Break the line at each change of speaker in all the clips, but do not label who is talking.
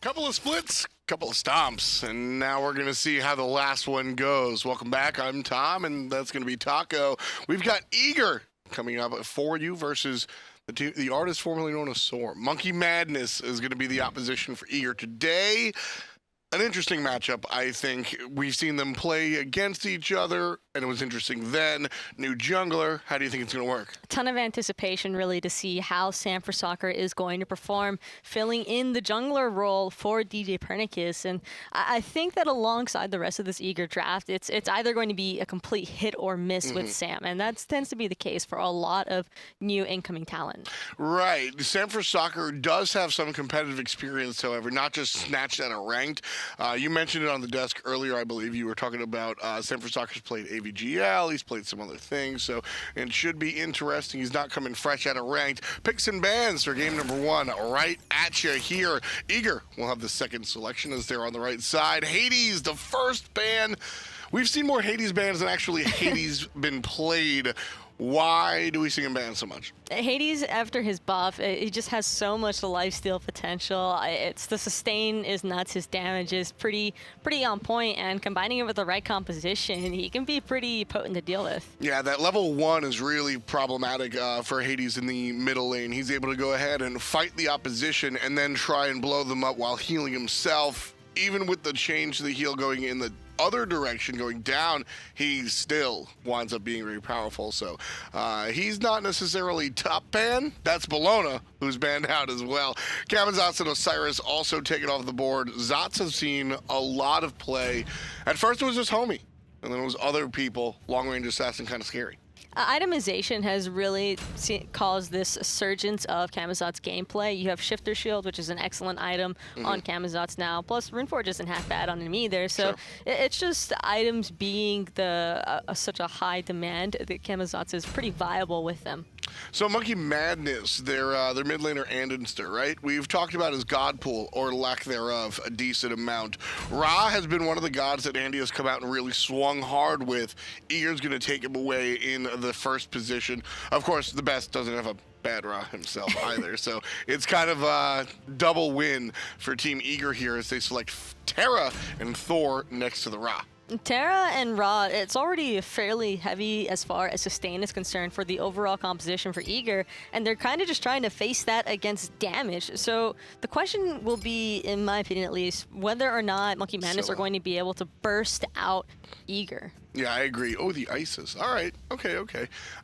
Couple of splits, couple of stomps, and now we're going to see how the last one goes. Welcome back. I'm Tom, and that's going to be Taco. We've got Eager coming up for you versus the artist formerly known as Thor. Monkey Madness is going to be the opposition for Eager today. An interesting matchup, I think. We've seen them play against each other, and it was interesting then. New jungler. How do you think it's going to work?
A ton of anticipation, really, to see how Sam for Soccer is going to perform, filling in the jungler role for DJ Pernicus. And I think that alongside the rest of this Eager draft, it's either going to be a complete hit or miss with Sam, and that tends to be the case for a lot of new incoming talent.
Right. Sam for Soccer does have some competitive experience, however, not just snatched at a ranked. You mentioned it on the desk earlier, I believe. You were talking about Sam for Soccer's played AVGL. He's played some other things, so it should be interesting. He's not coming fresh out of ranked. Picks and bans for game number one right at you here. Eager will have the second selection as they're on the right side. Hades, the first ban. We've seen more Hades bans than actually Hades been played. Why do we see him banned so much?
Hades, after his buff, he just has so much lifesteal potential. It's the sustain is nuts. His damage is pretty on point, and combining it with the right composition, he can be pretty potent to deal with.
Yeah, that level 1 is really problematic for Hades in the middle lane. He's able to go ahead and fight the opposition and then try and blow them up while healing himself. Even with the change to the heal going in the other direction, going down, he still winds up being very powerful. So he's not necessarily top ban. That's Bologna, who's banned out as well. Kamazotz and Osiris also taken off the board. Zots have seen a lot of play. At first it was just Homie, and then it was other people. Long-range assassin, kind of scary.
Itemization has really caused this surgence of Kamazott's gameplay. You have Shifter Shield, which is an excellent item on Kamazotz now. Plus, Runeforge isn't half bad on him either. So it's just items being such a high demand that Kamazotz is pretty viable with them.
So Monkey Madness, their mid laner andinster, right? We've talked about his god pool, or lack thereof, a decent amount. Ra has been one of the gods that Andy has come out and really swung hard with. Eager's going to take him away in the first position. Of course, TheBest doesn't have a bad Ra himself either, so it's kind of a double win for Team Eager here as they select Terra and Thor next to the Ra.
Terra and Ra, it's already fairly heavy as far as sustain is concerned for the overall composition for Eager, and they're kind of just trying to face that against damage. So the question will be, in my opinion at least, whether or not Monkey Madness are going to be able to burst out Eager.
Yeah, I agree. Oh, the Isis. All right. Okay.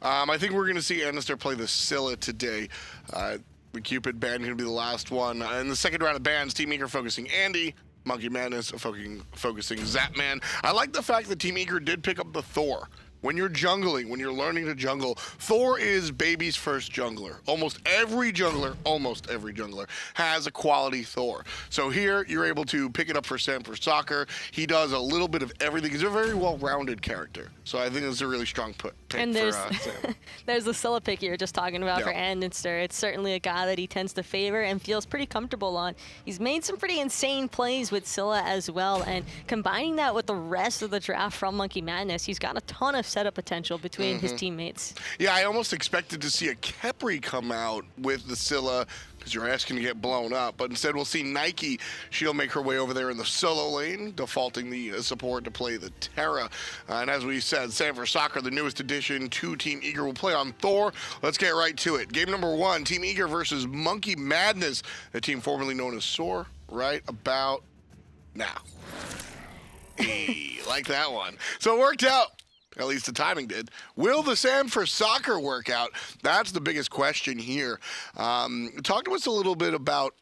I think we're going to see Andinster play the Scylla today. The Cupid ban going to be the last one. In the second round of bans, Team Eager focusing Andy. Monkey Madness focusing Zapman. I like the fact that Team Eager did pick up the Thor. When you're jungling, when you're learning to jungle, Thor is baby's first jungler. Almost every jungler has a quality Thor. So here, you're able to pick it up for Sam for Soccer. He does a little bit of everything. He's a very well-rounded character. So I think it's a really strong pick
and
for Sam.
There's the Scylla pick you were just talking about for Andinster. It's certainly a guy that he tends to favor and feels pretty comfortable on. He's made some pretty insane plays with Scylla as well, and combining that with the rest of the draft from Monkey Madness, he's got a ton of setup potential between his teammates.
Yeah, I almost expected to see a Khepri come out with the Scylla because you're asking to get blown up, but instead we'll see Nike. She'll make her way over there in the solo lane, defaulting the support to play the Terra. And as we said, Sam for Soccer, the newest addition to Team Eager, will play on Thor. Let's get right to it. Game number one, Team Eager versus Monkey Madness, a team formerly known as Thor, right about now. Hey, like that one. So it worked out. At least the timing did. Will the Sam for Soccer work out? That's the biggest question here. Talk to us a little bit about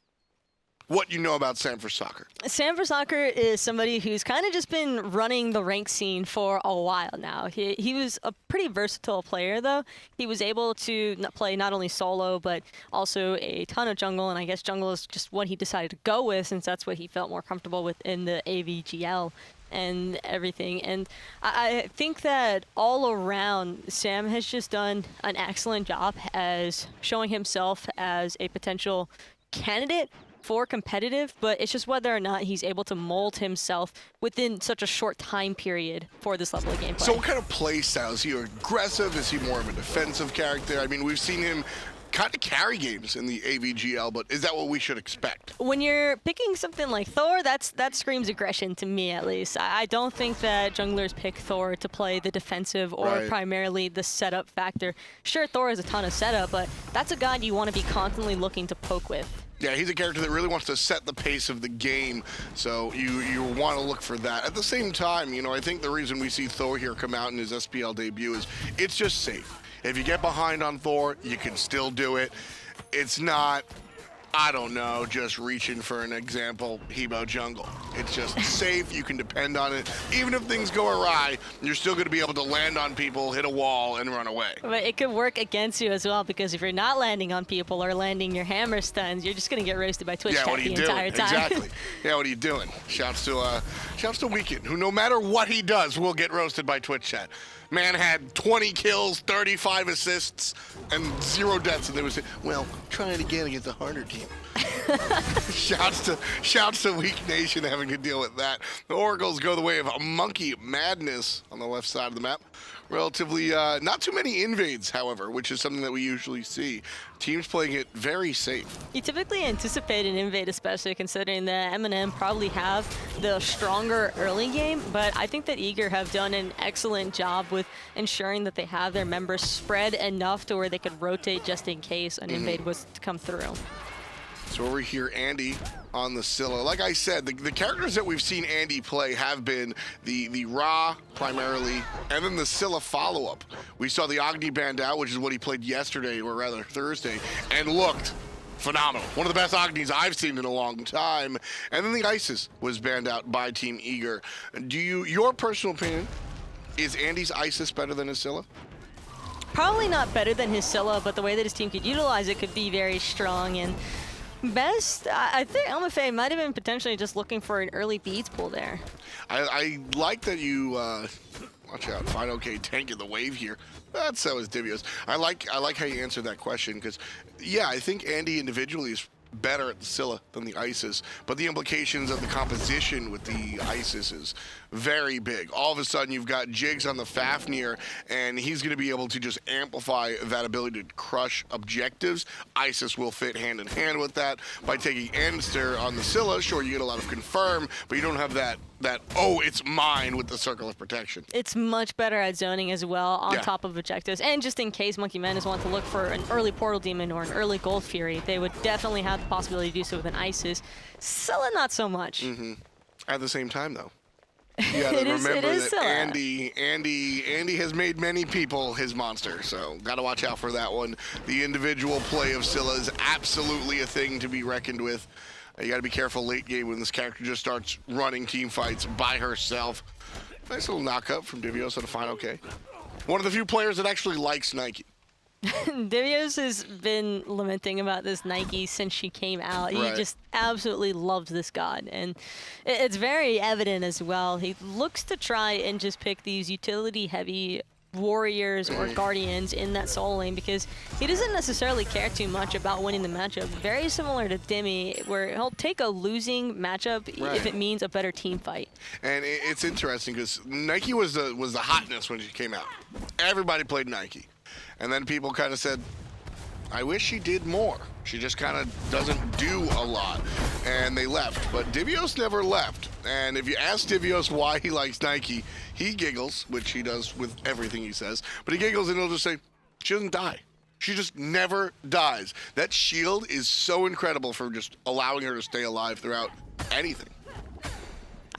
what you know about Sam for Soccer.
Sam for Soccer is somebody who's kind of just been running the rank scene for a while now. He was a pretty versatile player, though. He was able to play not only solo, but also a ton of jungle, and I guess jungle is just what he decided to go with, since that's what he felt more comfortable with in the AVGL and everything. And I think that all around, Sam has just done an excellent job as showing himself as a potential candidate for competitive, but it's just whether or not he's able to mold himself within such a short time period for this level of gameplay.
So what kind of play style? Is he aggressive? Is he more of a defensive character? I mean, we've seen him kind of carry games in the AVGL, but is that what we should expect?
When you're picking something like Thor, that screams aggression to me, at least. I don't think that junglers pick Thor to play the defensive or primarily the setup factor. Sure, Thor has a ton of setup, but that's a god you want to be constantly looking to poke with.
Yeah, he's a character that really wants to set the pace of the game, so you want to look for that. At the same time, you know, I think the reason we see Thor here come out in his SPL debut is it's just safe. If you get behind on Thor, you can still do it. It's not, I don't know, just reaching for an example, Hebo jungle. It's just safe, you can depend on it. Even if things go awry, you're still going to be able to land on people, hit a wall, and run away.
But it could work against you as well, because if you're not landing on people or landing your hammer stuns, you're just going to get roasted by Twitch chat the entire time.
Exactly. Yeah, what are you doing? Shouts to Weekend, who no matter what he does will get roasted by Twitch chat. Man had 20 kills, 35 assists, and 0 deaths, and they would say, well, try it again against a harder team. Shouts to Weak Nation having to deal with that. The Oracles go the way of a Monkey Madness on the left side of the map. Relatively, not too many invades, however, which is something that we usually see. Teams playing it very safe.
You typically anticipate an invade, especially considering that M&M probably have the stronger early game, but I think that Eager have done an excellent job with ensuring that they have their members spread enough to where they could rotate just in case an invade was to come through.
So over here, Andy on the Scylla. Like I said, the characters that we've seen Andy play have been the Ra primarily, and then the Scylla follow-up. We saw the Agni banned out, which is what he played yesterday, or rather Thursday, and looked phenomenal. One of the best Agnis I've seen in a long time. And then the Isis was banned out by Team Eager. Your personal opinion, is Andy's Isis better than his Scylla?
Probably not better than his Scylla, but the way that his team could utilize it could be very strong. And best, I think Homiefe might have been potentially just looking for an early beads pull there.
I like that you, watch out, fineokay tanking the wave here. That's so is Divios. I like how you answered that question, because, yeah, I think Andy individually is better at the Scylla than the Isis, but the implications of the composition with the Isis is very big. All of a sudden, you've got Jigz on the Fafnir, and he's going to be able to just amplify that ability to crush objectives. Isis will fit hand in hand with that. By taking andinster on the Scylla, sure, you get a lot of confirm, but you don't have that oh, it's mine with the circle of protection.
It's much better at zoning as well on top of objectives. And just in case Monkey Madness want to look for an early Portal Demon or an early Gold Fury, they would definitely have the possibility to do so with an Isis. Scylla, not so much.
At the same time, though, you gotta remember that Andy has made many people his monster, so gotta watch out for that one. The individual play of Scylla is absolutely a thing to be reckoned with. You gotta be careful late game when this character just starts running team fights by herself. Nice little knock-up from Divios on a fineokay. One of the few players that actually likes Nike.
Divios has been lamenting about this Nike since she came out. He just absolutely loves this god, and it's very evident as well. He looks to try and just pick these utility-heavy warriors or guardians in that solo lane, because he doesn't necessarily care too much about winning the matchup. Very similar to Demi, where he'll take a losing matchup if it means a better team fight.
And it's interesting because Nike was the hotness when she came out. Everybody played Nike, and then people kind of said, I wish she did more. She just kind of doesn't do a lot, and they left. But Divios never left. And if you ask Divios why he likes Nike, he giggles, which he does with everything he says. But he giggles and he'll just say, she doesn't die. She just never dies. That shield is so incredible for just allowing her to stay alive throughout anything.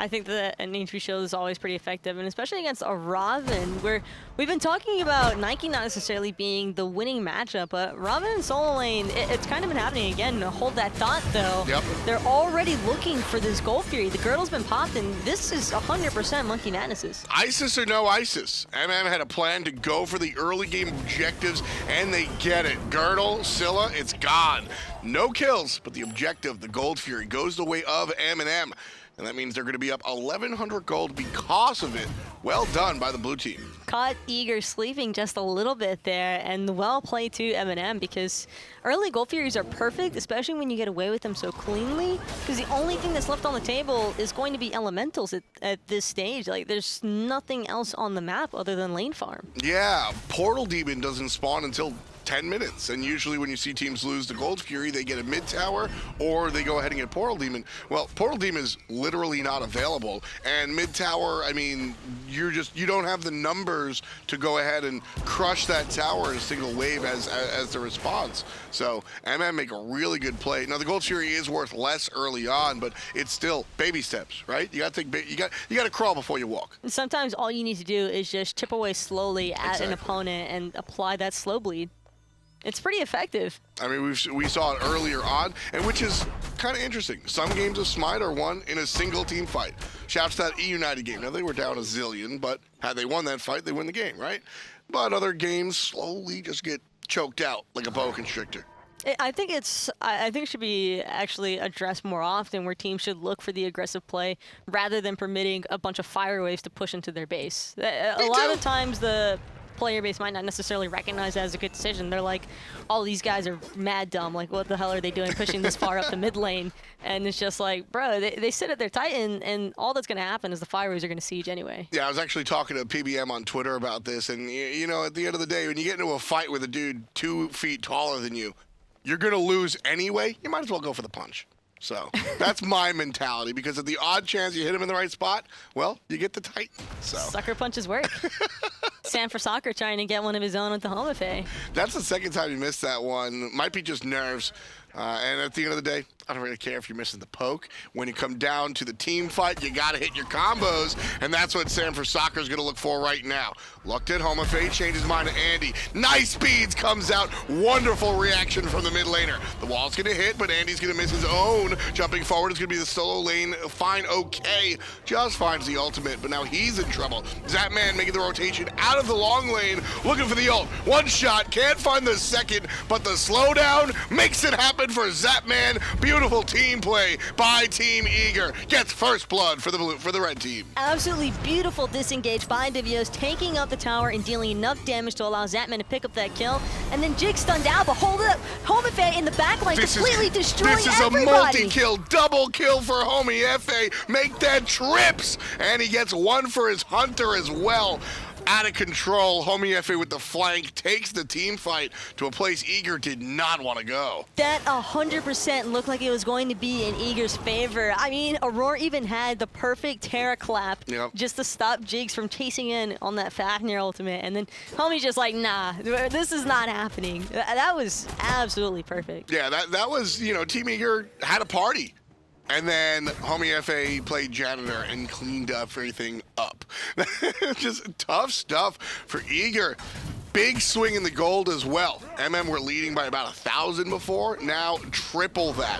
I think that an HP shield is always pretty effective, and especially against a Ravana, where we've been talking about Nike not necessarily being the winning matchup, but Ravana in solo lane, it's kind of been happening again. Hold that thought, though. They're already looking for this Gold Fury. The girdle's been popped, and this is 100% Monkey Madness's.
Isis or no Isis, MM had a plan to go for the early game objectives, and they get it. Girdle, Scylla, it's gone. No kills, but the objective, the Gold Fury, goes the way of M&M. And that means they're going to be up 1,100 gold because of it. Well done by the blue team.
Caught Eager sleeping just a little bit there, and well played to M&M, because early Gold Furies are perfect, especially when you get away with them so cleanly, because the only thing that's left on the table is going to be elementals at this stage. Like, there's nothing else on the map other than lane farm.
Yeah, Portal Demon doesn't spawn until 10 minutes. And usually when you see teams lose to Gold Fury, they get a mid tower or they go ahead and get Portal Demon. Well, Portal Demon is literally not available. And mid tower, I mean, you don't have the numbers to go ahead and crush that tower in a single wave as the response. So MM make a really good play. Now the Gold Fury is worth less early on, but it's still baby steps, right? You got to take, you got to crawl before you walk.
Sometimes all you need to do is just chip away slowly at an opponent and apply that slow bleed. It's pretty effective.
I mean, we saw it earlier on, and which is kind of interesting. Some games of Smite are won in a single team fight. Shouts to that E-United game. Now, they were down a zillion, but had they won that fight, they win the game, right? But other games slowly just get choked out like a boa constrictor.
I think it should be actually addressed more often, where teams should look for the aggressive play rather than permitting a bunch of fire waves to push into their base. A lot of times the player base might not necessarily recognize that as a good decision. They're like, oh, these guys are mad dumb. Like, what the hell are they doing pushing this far up the mid lane? And it's just like, bro, they sit at their Titan, and all that's going to happen is the fire waves are going to siege anyway. Yeah,
I was actually talking to PBM on Twitter about this, and, you know, at the end of the day, when you get into a fight with a dude 2 feet taller than you, you're going to lose anyway. You might as well go for the punch. So that's my mentality, because at the odd chance you hit him in the right spot, well, you get the Titan. So
sucker punches work. Sam for Soccer trying to get one of his own with the Homiefe.
That's the second time you missed that one. Might be just nerves. And at the end of the day, I don't really care if you're missing the poke. When you come down to the team fight, you got to hit your combos, and that's what Sam for Soccer is going to look for right now. Looked at Homiefe, changed his mind to Andy. Nice speeds, comes out. Wonderful reaction from the mid laner. The wall's going to hit, but Andy's going to miss his own. Jumping forward is going to be the solo lane. Fineokay just finds the ultimate, but now he's in trouble. Zapman making the rotation out of the long lane, looking for the ult. One shot, can't find the second, but the slowdown makes it happen for Zapman. Beautiful team play by Team Eager. Gets first blood for the red team.
Absolutely beautiful disengage by Divios, taking out the tower and dealing enough damage to allow Zapman to pick up that kill. And then Jigz stunned out, but hold up. Homiefe in the backline completely destroying everybody.
This is a multi-kill, double kill for Homiefe. Make that trips. And he gets one for his hunter as well. Out of control, Homiefe with the flank takes the team fight to a place Eager did not want to go.
That 100% looked like it was going to be in Eager's favor. I mean, Aror even had the perfect Terra clap just to stop Jigz from chasing in on that Fafnir ultimate. And then Homie's just like, nah, this is not happening. That was absolutely perfect.
Yeah, that was, you know, Team Eager had a party. And then Homiefe played janitor and cleaned up everything up. Just tough stuff for Eager. Big swing in the gold as well. MM were leading by about 1,000 before. Now triple that.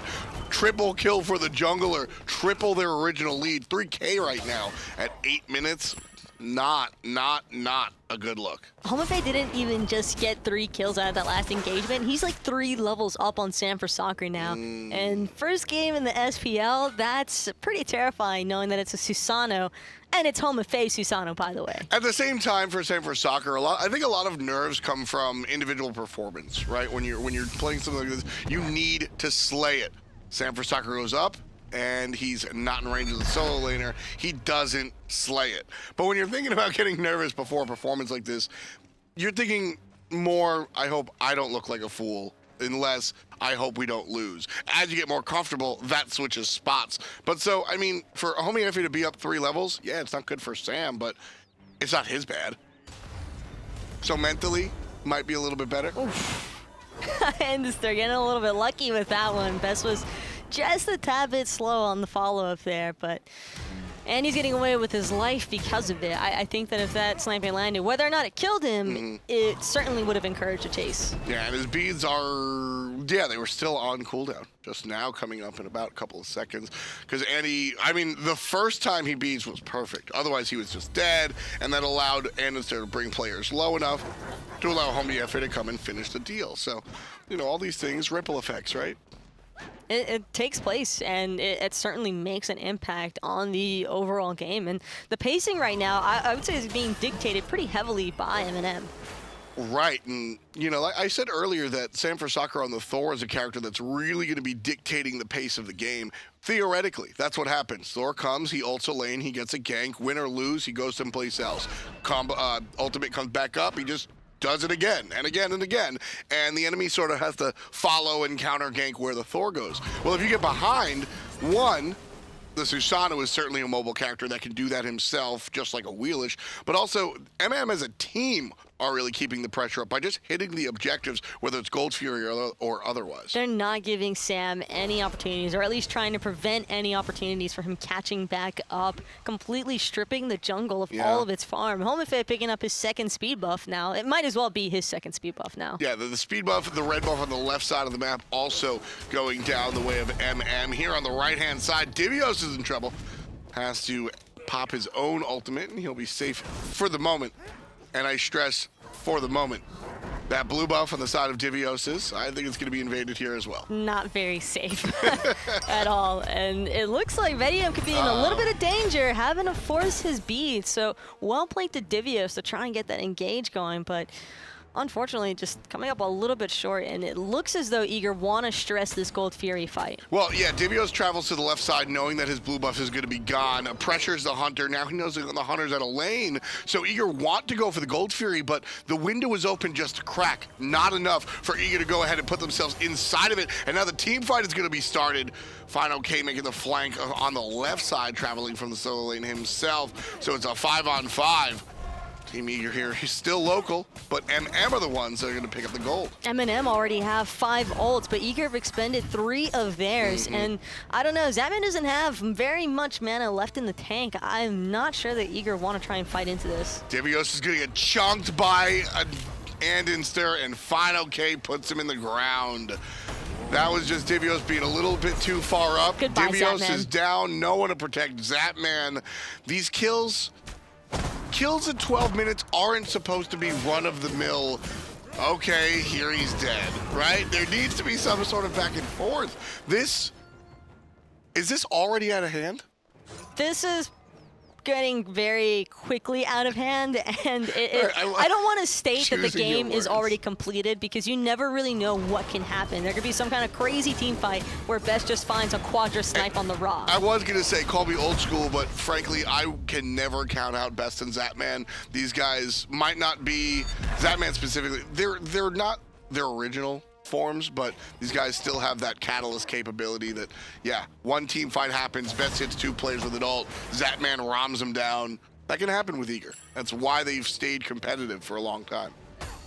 Triple kill for the jungler. Triple their original lead. 3K right now at 8 minutes. Not a good look.
Homiefe didn't even just get 3 kills out of that last engagement. He's like 3 levels up on Sam for Soccer now. And first game in the SPL, that's pretty terrifying, knowing that it's a Susano, and it's Homiefe Susano, by the way. At
the same time, for Sam for Soccer, I think a lot of nerves come from individual performance, right? When you're playing something like this, you need to slay it. Sam for Soccer goes up, and he's not in range of the solo laner. He doesn't slay it. But when you're thinking about getting nervous before a performance like this, you're thinking more, I hope I don't look like a fool, unless I hope we don't lose. As you get more comfortable, that switches spots. But so, I mean, for Homiefe to be up 3 levels, yeah, it's not good for Sam, but it's not his bad. So mentally, might be a little bit better.
Andinster getting a little bit lucky with that one. Best was just a tad bit slow on the follow-up there, but Andy's getting away with his life because of it. I think that if that slamping landed, whether or not it killed him, it certainly would have encouraged a chase.
Yeah, and his beads are, they were still on cooldown. Just now coming up in about a couple of seconds. Because Andy, I mean, the first time he beads was perfect. Otherwise, he was just dead, and that allowed Andinster to bring players low enough to allow Homiefe to come and finish the deal. So, you know, all these things, ripple effects, right?
It takes place, and it certainly makes an impact on the overall game. And the pacing right now, I would say, is being dictated pretty heavily by M&M.
Right, and you know, like I said earlier, that Sam for Soccer on the Thor is a character that's really going to be dictating the pace of the game. Theoretically, that's what happens. Thor comes, he ults a lane, he gets a gank, win or lose, he goes someplace else. Ultimate comes back up, he just does it again and again and again, and the enemy sort of has to follow and counter gank where the Thor goes. Well, if you get behind, one, the Susano is certainly a mobile character that can do that himself, just like a Wheelish, but also MM as a team are really keeping the pressure up by just hitting the objectives, whether it's Gold Fury or otherwise.
They're not giving Sam any opportunities, or at least trying to prevent any opportunities for him catching back up, completely stripping the jungle of all of its farm. Homiefe picking up his second speed buff now. It might as well be his second speed buff now.
Yeah, the speed buff, the red buff on the left side of the map also going down the way of MM. Here on the right-hand side, Divios is in trouble. Has to pop his own ultimate, and he'll be safe for the moment. And I stress, for the moment. That blue buff on the side of Divios I think it's going to be invaded here as well.
Not very safe at all. And it looks like Vetium could be in a little bit of danger, having to force his beat. So well played to Divios to try and get that engage going, but unfortunately just coming up a little bit short, and it looks as though Eager want to stress this Gold Fury fight.
Well, yeah, Divios travels to the left side knowing that his blue buff is going to be gone. Pressures the Hunter. Now he knows that the Hunter's at a lane, so Eager want to go for the Gold Fury, but the window is open just a crack. Not enough for Eager to go ahead and put themselves inside of it, and now the team fight is going to be started. fineokay making the flank on the left side, traveling from the solo lane himself, so it's a 5-on-5. Team Eager here, he's still local, but MM are the ones that are going to pick up the gold.
M&M already have 5 ults, but Eager have expended 3 of theirs, and I don't know, Zapman doesn't have very much mana left in the tank. I'm not sure that Eager want to try and fight into this.
Divios is going to get chunked by an andinster, and fineokay puts him in the ground. That was just Divios being a little bit too far up.
Goodbye,
Divios
Zapman.
is down, no one to protect Zapman. These kills at 12 minutes aren't supposed to be run-of-the-mill, okay, here he's dead, right? There needs to be some sort of back and forth. Is this already out of hand?
This is getting very quickly out of hand, and I don't want to state that the
Choosing your
game is
words.
already completed, because you never really know what can happen. There could be some kind of crazy team fight where Best just finds a quadra snipe on the rock.
I was going to say, call me old school, but frankly, I can never count out Best and Zapman. These guys might not be, Zapman specifically, they're not their original forms, but these guys still have that catalyst capability that, yeah, one team fight happens, Best hits 2 players with an ult, Zapman roms them down. That can happen with Eager. That's why they've stayed competitive for a long time.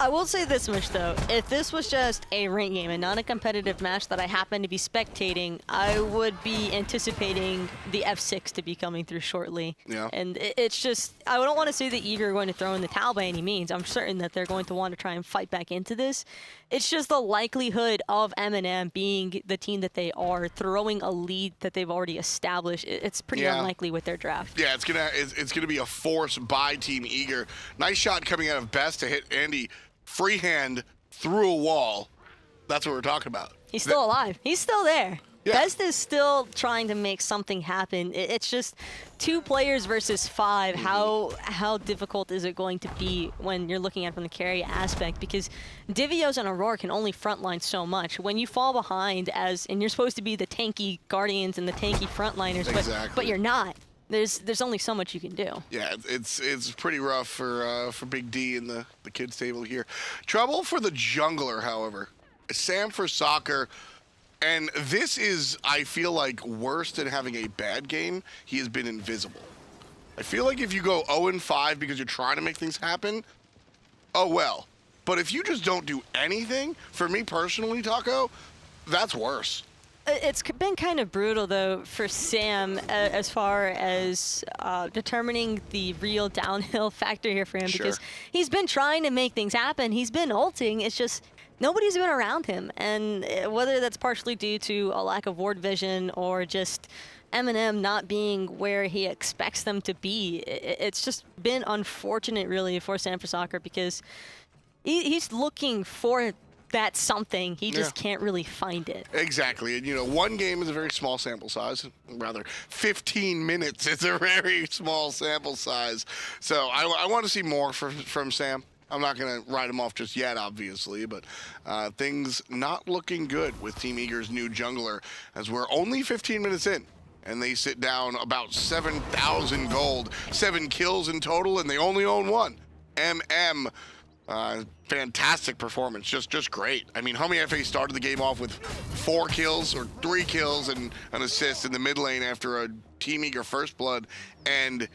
I will say this much, though. If this was just a rank game and not a competitive match that I happen to be spectating, I would be anticipating the F6 to be coming through shortly.
Yeah.
And it's just, I don't want to say that Eager are going to throw in the towel by any means. I'm certain that they're going to want to try and fight back into this. It's just the likelihood of M&M being the team that they are, throwing a lead that they've already established. It's pretty unlikely with their draft.
Yeah, it's gonna be a force by Team Eager. Nice shot coming out of Best to hit Andy freehand through a wall. That's what we're talking about.
He's still alive. He's still there.
Yeah.
Best is still trying to make something happen. It's just 2 players versus 5. How difficult is it going to be when you're looking at it from the carry aspect? Because Divios and Aror can only frontline so much. When you fall behind and you're supposed to be the tanky Guardians and the tanky frontliners, but you're not. There's only so much you can do.
Yeah, it's pretty rough for Big D and the kids table here. Trouble for the jungler, however. Sam for soccer. And this is, I feel like, worse than having a bad game. He has been invisible. I feel like if you go 0-5 because you're trying to make things happen, oh well. But if you just don't do anything, for me personally, Taco, that's worse.
It's been kind of brutal, though, for Sam as far as determining the real downhill factor here for him.
Sure.
Because he's been trying to make things happen. He's been ulting. It's just nobody's been around him. And whether that's partially due to a lack of ward vision or just M&M not being where he expects them to be, it's just been unfortunate, really, for Sam for Soccer, because he's looking for that something. He just can't really find it.
Exactly. And, you know, one game is a very small sample size. Rather, 15 minutes is a very small sample size. So I want to see more from Sam. I'm not going to write him off just yet, obviously, but things not looking good with Team Eager's new jungler, as we're only 15 minutes in, and they sit down about 7,000 gold, 7 kills in total, and they only own 1. MM Fantastic performance, just great. I mean, Homiefe started the game off with 4 kills or 3 kills and an assist in the mid lane after a Team Eager first blood, and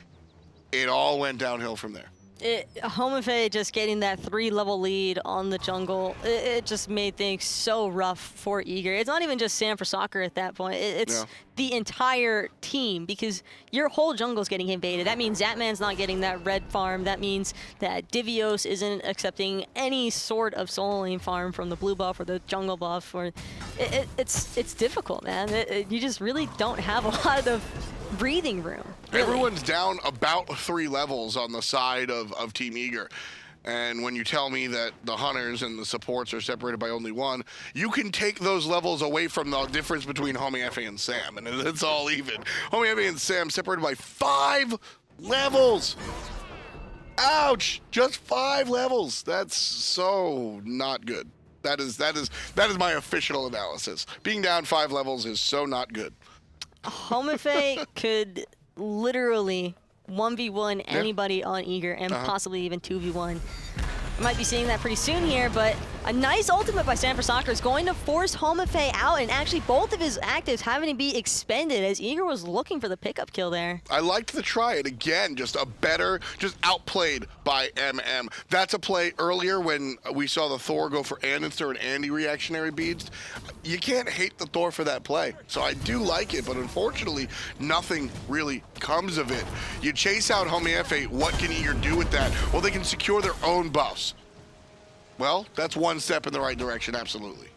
it all went downhill from there.
Homiefe just getting that 3-level lead on the jungle, it just made things so rough for Eager. It's not even just Sam for soccer at that point. It's the entire team, because your whole jungle's getting invaded. That means Zapman's not getting that red farm. That means that Divios isn't accepting any sort of solo lane farm from the blue buff or the jungle buff. Or it's difficult, man. You just really don't have a lot of breathing room. Really.
Everyone's down about 3 levels on the side of Team Eager. And when you tell me that the hunters and the supports are separated by only 1, you can take those levels away from the difference between Homiefe and Sam, and it's all even. Homiefe and Sam separated by 5 levels. Ouch! Just 5 levels. That's so not good. That is my official analysis. Being down 5 levels is so not good.
Homiefe could literally 1v1 anybody on Eager and possibly even 2v1. I might be seeing that pretty soon here, but a nice ultimate by Sam for Soccer is going to force Homiefe out, and actually both of his actives having to be expended as Eager was looking for the pickup kill there.
I liked the try, and again, just outplayed by MM. That's a play earlier when we saw the Thor go for andinster and Andy reactionary beads. You can't hate the Thor for that play, so I do like it, but unfortunately, nothing really comes of it. You chase out Homiefe, what can Eager do with that? Well, they can secure their own buffs. Well, that's one step in the right direction, absolutely.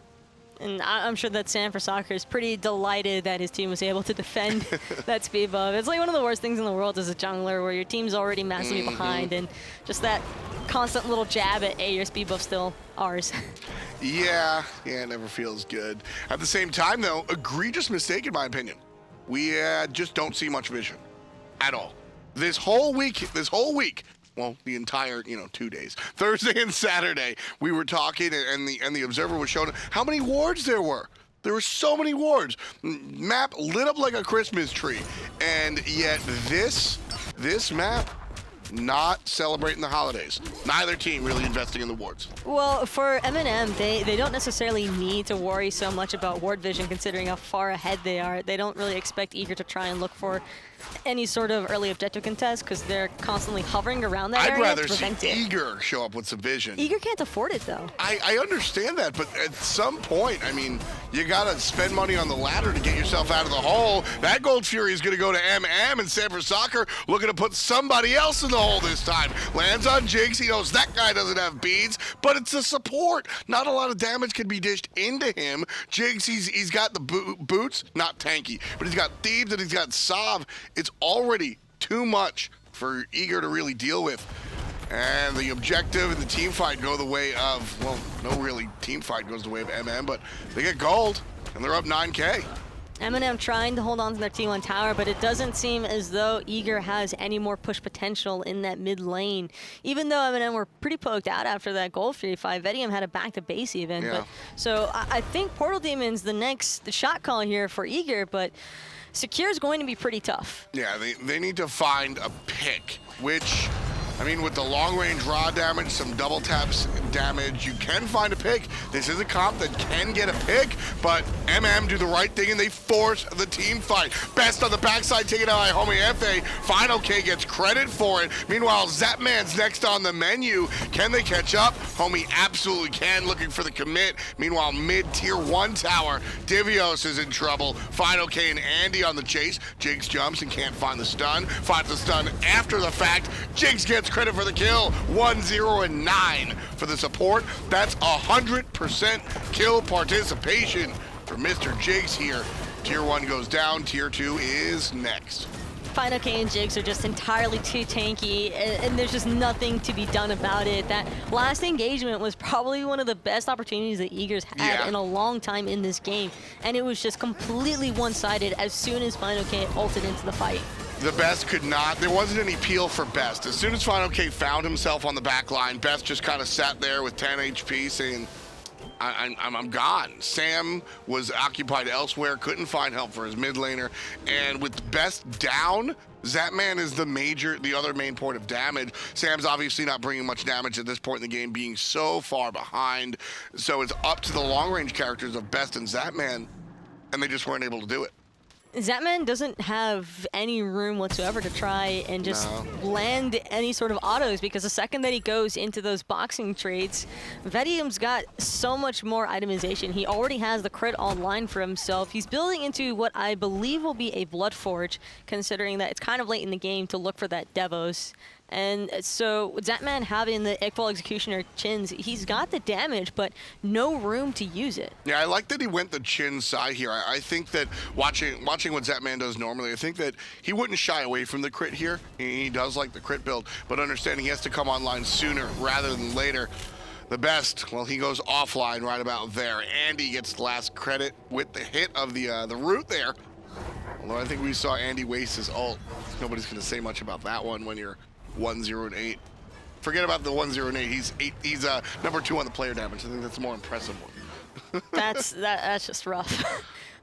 And I'm sure that Sam for Soccer is pretty delighted that his team was able to defend that speed buff. It's like one of the worst things in the world as a jungler, where your team's already massively behind, and just that constant little jab at, hey, your speed buff's still ours. Yeah,
it never feels good. At the same time, though, egregious mistake in my opinion. We just don't see much vision at all. This whole week, well, the entire, 2 days, Thursday and Saturday, we were talking, and the observer was showing how many wards there were. There were so many wards. Map lit up like a Christmas tree, and yet this map not celebrating the holidays. Neither team really investing in the wards.
Well, for M&M, they don't necessarily need to worry so much about ward vision, considering how far ahead they are. They don't really expect Eager to try and look for any sort of early objective contest, because they're constantly hovering around that area.
I'd rather see Eager show up with some vision.
Eager can't afford it, though.
I understand that, but at some point, I mean, you gotta spend money on the ladder to get yourself out of the hole. That Gold Fury is gonna go to MM, and Sam for Soccer looking to put somebody else in the hole this time. Lands on Jigz. He knows that guy doesn't have beads, but it's a support. Not a lot of damage can be dished into him. Jigz, he's got the boots, not tanky, but he's got Thebes and he's got Sav. It's already too much for Eager to really deal with. And the objective and the team fight go the way of, well, no really team fight goes the way of MM, but they get gold, and they're up 9K.
M&M trying to hold on to their T1 tower, but it doesn't seem as though Eager has any more push potential in that mid lane. Even though M&M were pretty poked out after that Gold Fury fight, Vetium had a back to base even.
Yeah.
But, so I think Portal Demon's the shot call here for Eager, but Secure is going to be pretty tough.
Yeah, they need to find a pick, which, I mean, with the long-range raw damage, some double taps damage, you can find a pick. This is a comp that can get a pick, but MM do the right thing and they force the team fight. Best on the backside, taken out by Homiefe. fineokay gets credit for it. Meanwhile, Zapman's next on the menu. Can they catch up? Homie absolutely can, looking for the commit. Meanwhile, mid-tier 1 tower, Divios is in trouble. fineokay and Andy on the chase. Jigz jumps and can't find the stun. Finds the stun after the fact. Jigz gets credit for the kill. 1, 0, and 9 for the support. That's 100% kill participation for Mr. Jigz here. Tier 1 goes down, Tier 2 is next.
fineokay and Jigz are just entirely too tanky, and there's just nothing to be done about it. That last engagement was probably one of the best opportunities that Eager's had in a long time in this game, and it was just completely one-sided as soon as fineokay ulted into the fight.
TheBest could not. There wasn't any peel for Best. As soon as fineokay found himself on the back line, Best just kind of sat there with 10 HP saying, I'm gone. Sam was occupied elsewhere, couldn't find help for his mid laner, and with Best down, Zapman is the other main point of damage. Sam's obviously not bringing much damage at this point in the game, being so far behind. So it's up to the long-range characters of Best and Zapman, and they just weren't able to do it.
Zapman doesn't have any room whatsoever to try and just land any sort of autos, because the second that he goes into those boxing trades, Vetium's got so much more itemization. He already has the crit online for himself. He's building into what I believe will be a Blood Forge, considering that it's kind of late in the game to look for that Devos. And so with Zapman having the Iqbal Executioner chins, he's got the damage, but no room to use it.
Yeah, I like that he went the chin side here. I think that watching what Zapman does normally, I think that he wouldn't shy away from the crit here. He does like the crit build, but understanding he has to come online sooner rather than later. TheBest, well, he goes offline right about there. Andy gets last credit with the hit of the root there. Although I think we saw Andy waste his ult. Nobody's going to say much about that one when you're 1-0-8. Forget about the 1-0-8. He's number 2 on the player damage. I think that's a more impressive one.
That's just rough.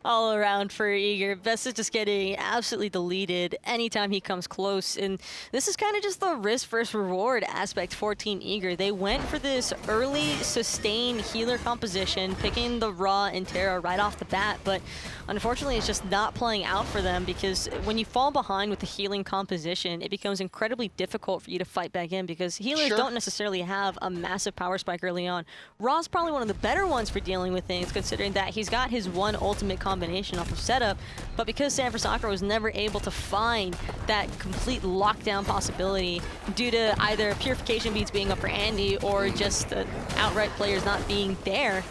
All around for Eager. Best is just getting absolutely deleted anytime he comes close, and this is kind of just the risk versus reward aspect for Team Eager. They went for this early sustained healer composition, picking the Ra and Terra right off the bat, but unfortunately it's just not playing out for them, because when you fall behind with the healing composition, it becomes incredibly difficult for you to fight back in, because healers don't necessarily have a massive power spike early on. Ra's probably one of the better ones for dealing with things, considering that he's got his one ultimate combination off of setup, but because Sanford Soccer was never able to find that complete lockdown possibility due to either purification beats being up for Andy or just the outright players not being there,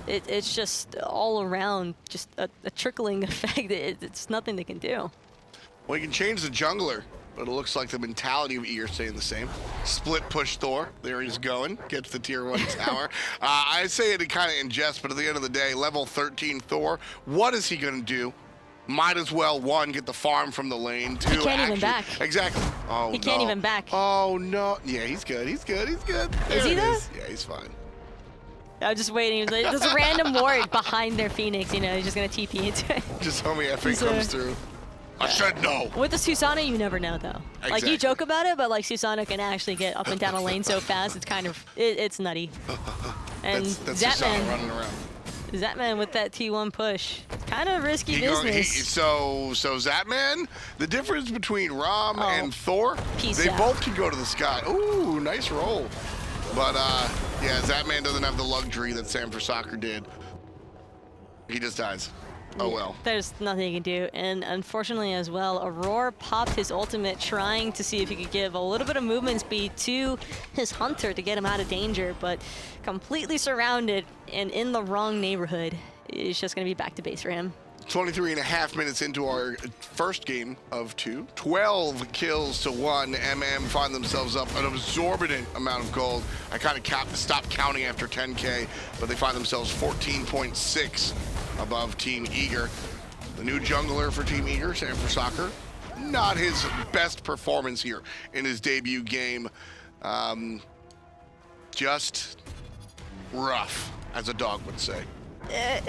it's just all around just a trickling effect. It's nothing they can do.
Well, you can change the jungler, but it looks like the mentality of Eager staying the same. Split push Thor. There he's going. Gets the tier 1 tower. I say it kind of in jest, but at the end of the day, level 13 Thor, what is he going to do? Might as well, 1, get the farm from the lane. 2,
he can't even back.
Exactly. Oh,
he can't even back.
Oh, no. Yeah, he's good. He's good. He's good.
Is he though?
Yeah, he's fine.
I'm just waiting. There's a random ward behind their Phoenix. You know, he's just going to TP into it.
Just Homiefe comes through. I said no.
With the Susano, you never know, though.
Exactly.
Like, you joke about it, but, like, Susano can actually get up and down a lane so fast. It's kind of, it's nutty. And
that's Susano running around.
Zapman with that T1 push. Kind of risky business.
So Zapman, the difference between Ram and Thor, they both can go to the sky. Ooh, nice roll. But, yeah, Zapman doesn't have the luxury that Sanford Soccer did. He just dies. Oh well.
There's nothing he can do, and unfortunately as well, Aror popped his ultimate trying to see if he could give a little bit of movement speed to his Hunter to get him out of danger, but completely surrounded and in the wrong neighborhood. It's just going to be back to base for him.
23.5 minutes into our first game of 2. 12 kills to 1. find themselves up an exorbitant amount of gold. I kind of stopped counting after 10K, but they find themselves 14.6 above Team Eager. The new jungler for Team Eager, Sanford Soccer, not his best performance here in his debut game. Just rough, as a dog would say.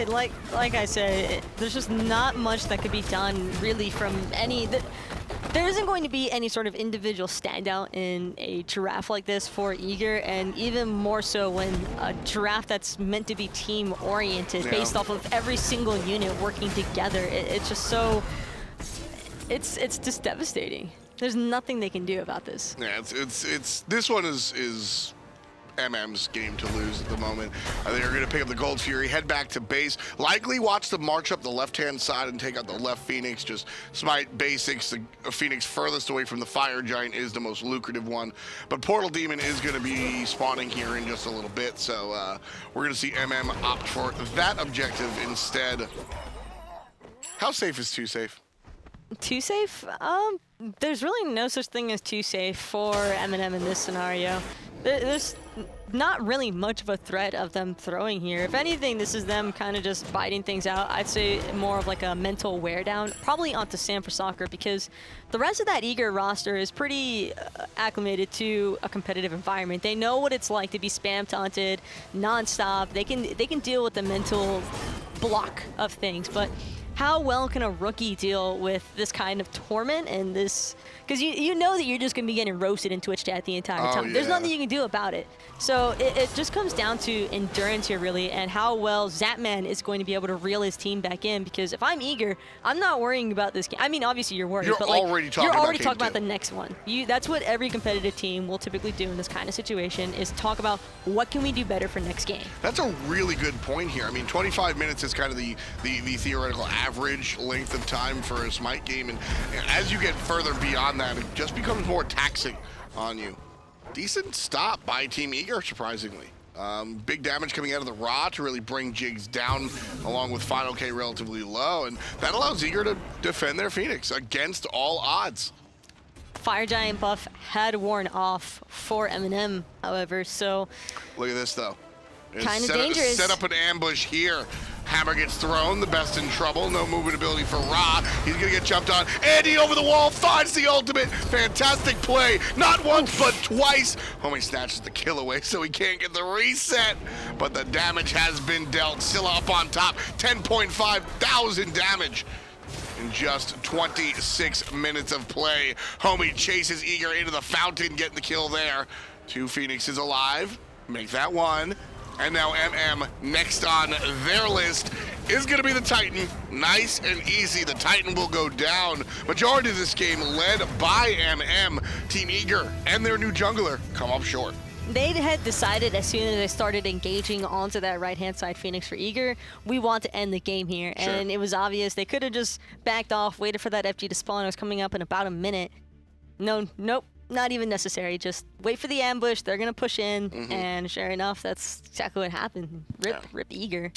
Like I said, there's just not much that could be done really from any. There isn't going to be any sort of individual standout in a giraffe like this for Eager, and even more so when a giraffe that's meant to be team-oriented, based off of every single unit working together. It's just so. It's just devastating. There's nothing they can do about this.
Yeah, it's this one is MM's game to lose at the moment. They're going to pick up the Gold Fury, head back to base, likely watch them march up the left-hand side and take out the left Phoenix. Just Smite basics. The Phoenix furthest away from the Fire Giant is the most lucrative one. But Portal Demon is going to be spawning here in just a little bit, so we're going to see opt for that objective instead. How safe is too safe?
Too safe? There's really no such thing as too safe for Eminem in this scenario. there's not really much of a threat of them throwing here. If anything, this is them kind of just biting things out. I'd say more of like a mental wear down, probably onto Sam for Soccer, because the rest of that Eager roster is pretty acclimated to a competitive environment. They know what it's like to be spam taunted nonstop. They can deal with the mental block of things, but how well can a rookie deal with this kind of torment and this? Because you know that you're just going to be getting roasted in Twitch chat the entire time.
Yeah.
There's nothing you can do about it. So it just comes down to endurance here, really, and how well Zapman is going to be able to reel his team back in. Because if I'm Eager, I'm not worrying about this game. I mean, obviously you're worried, but like, you're already talking about the next one. That's what every competitive team will typically do in this kind of situation, is talk about what can we do better for next game.
That's a really good point here. I mean, 25 minutes is kind of the theoretical average length of time for a Smite game, and as you get further beyond that, it just becomes more taxing on you. Decent stop by Team Eager, surprisingly. Big damage coming out of the Ra to really bring Jigz down, along with fineokay relatively low, and that allows Eager to defend their Phoenix against all odds.
Fire Giant buff had worn off for Eminem, however, so...
Look at this, though.
Kind of dangerous.
Set up an ambush here. Hammer gets thrown, the best in trouble. No movement ability for Ra. He's gonna get jumped on. Andy over the wall finds the ultimate. Fantastic play. Not once, but twice. Homie snatches the kill away, so he can't get the reset. But the damage has been dealt. Scylla up on top. 10.5 thousand damage in just 26 minutes of play. Homie chases Eager into the fountain, getting the kill there. 2 Phoenixes alive. Make that 1. And now MM, next on their list, is going to be the Titan. Nice and easy. The Titan will go down. Majority of this game led by MM. Team Eager and their new jungler come up short.
They had decided as soon as they started engaging onto that right-hand side Phoenix for Eager, we want to end the game here.
Sure.
And it was obvious. They could have just backed off, waited for that FG to spawn. It was coming up in about a minute. Nope. Not even necessary. Just wait for the ambush. They're going to push in. And sure enough, that's exactly what happened. Rip Eager.